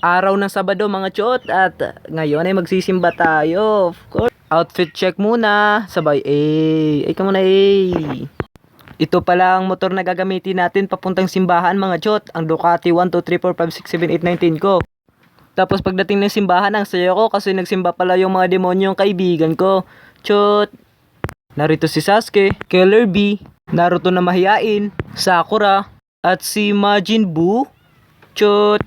Araw ng Sabado mga chot at ngayon ay magsisimba tayo. Of course. Outfit check muna. Sabay ay ka muna Ito pala ang motor na gagamitin natin papuntang simbahan mga chot. Ang Ducati 1, 2, 3, 4, 5, 6, 7, 8, 9, 10 ko. Tapos pagdating ng simbahan ang saya ko kasi nagsimba pala yung mga demonyong kaibigan ko. Chot. Narito si Sasuke, Killer B, Naruto na mahiyain, Sakura, at si Majin Buu. Chot.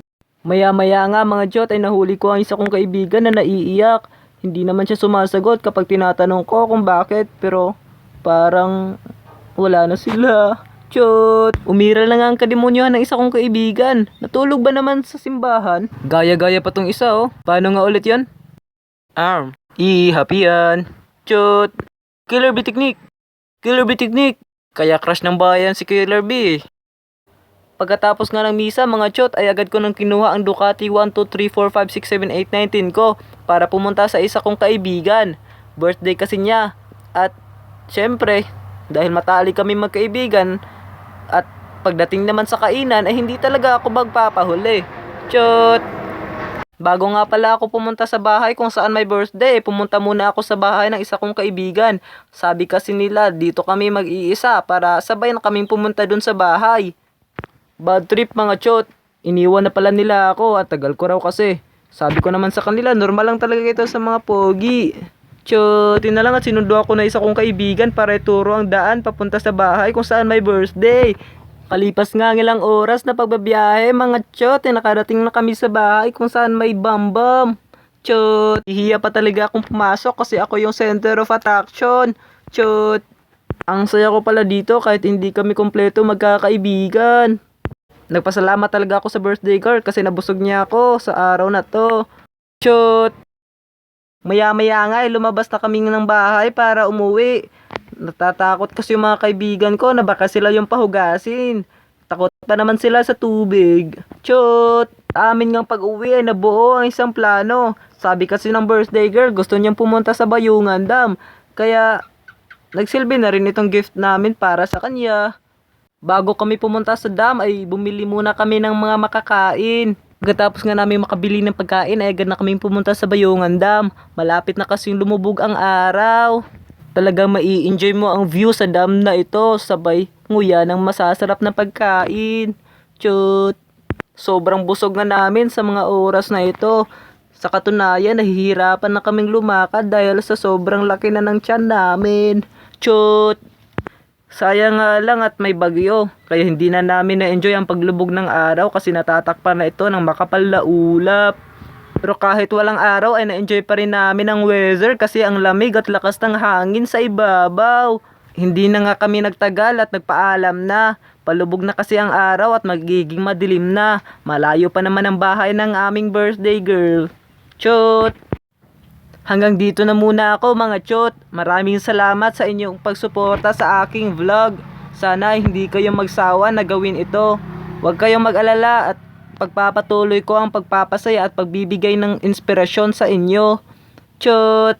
Maya-maya nga mga chot ay nahuli ko ang isa kong kaibigan na naiiyak. Hindi naman siya sumasagot kapag tinatanong ko kung bakit, pero parang wala na sila. Chot. Umiral na nga ang kademonyohan ng isa kong kaibigan. Natulog ba naman sa simbahan? Gaya-gaya pa tong isa oh. Paano nga ulit yon? Arm. Happy yan. Chot. Killer B technique. Killer B technique. Kaya crush ng bayan si Killer B. Pagkatapos nga ng misa mga chot ay agad ko nang kinuha ang Ducati 1, 2, 3, 4, 5, 6, 7, 8, 9, 10 ko para pumunta sa isa kong kaibigan. Birthday kasi niya. At syempre, dahil matali kami magkaibigan at pagdating naman sa kainan ay hindi talaga ako magpapahuli. Chot! Bago nga pala ako pumunta sa bahay kung saan may birthday, pumunta muna ako sa bahay ng isa kong kaibigan. Sabi kasi nila dito kami mag-iisa para sabay na kaming pumunta dun sa bahay. Bad trip mga chot. Iniwan na pala nila ako at tagal ko raw kasi. Sabi ko naman sa kanila, normal lang talaga ito sa mga pogi. Chot, yun na lang at sinundo ako na isa kong kaibigan para ituro ang daan papunta sa bahay kung saan may birthday. Kalipas nga ng ilang oras na pagbabiyahe mga chot, nakarating na kami sa bahay kung saan may bambam. Chot, hihiya pa talaga akong pumasok kasi ako yung center of attraction. Chot, ang saya ko pala dito kahit hindi kami kompleto magkakaibigan. Nagpasalamat talaga ako sa birthday girl kasi nabusog niya ako sa araw na to. Chot, maya-maya nga lumabas na kami ng bahay para umuwi. Natatakot kasi yung mga kaibigan ko na baka sila yung pahugasin. Takot pa naman sila sa tubig. Chot! Amin ngang pag-uwi ay nabuo ang isang plano. Sabi kasi ng birthday girl gusto niyang pumunta sa Bayungan Dam. Kaya nagsilbi na rin itong gift namin para sa kanya. Bago kami pumunta sa dam ay bumili muna kami ng mga makakain. Pagkatapos nga namin makabili ng pagkain ay agad na kami pumunta sa Bayungan Dam. Malapit na kasing lumubog ang araw. Talagang mai-enjoy mo ang view sa dam na ito, sabay nguya ng masasarap na pagkain. Chut! Sobrang busog na namin sa mga oras na ito. Sa katunayan, nahihirapan na kaming lumakad dahil sa sobrang laki na ng tiyan namin. Chut! Sayang nga lang at may bagyo, kaya hindi na namin na-enjoy ang paglubog ng araw kasi natatakpan na ito ng makapal na ulap. Pero kahit walang araw ay na-enjoy pa rin namin ang weather kasi ang lamig at lakas ng hangin sa ibabaw. Hindi na nga kami nagtagal at nagpaalam na. Palubog na kasi ang araw at magiging madilim na. Malayo pa naman ang bahay ng aming birthday girl. Chot! Hanggang dito na muna ako mga chot. Maraming salamat sa inyong pagsuporta sa aking vlog. Sana hindi kayo magsawa na gawin ito. Huwag kayong mag-alala at pagpapatuloy ko ang pagpapasaya at pagbibigay ng inspirasyon sa inyo. Chot!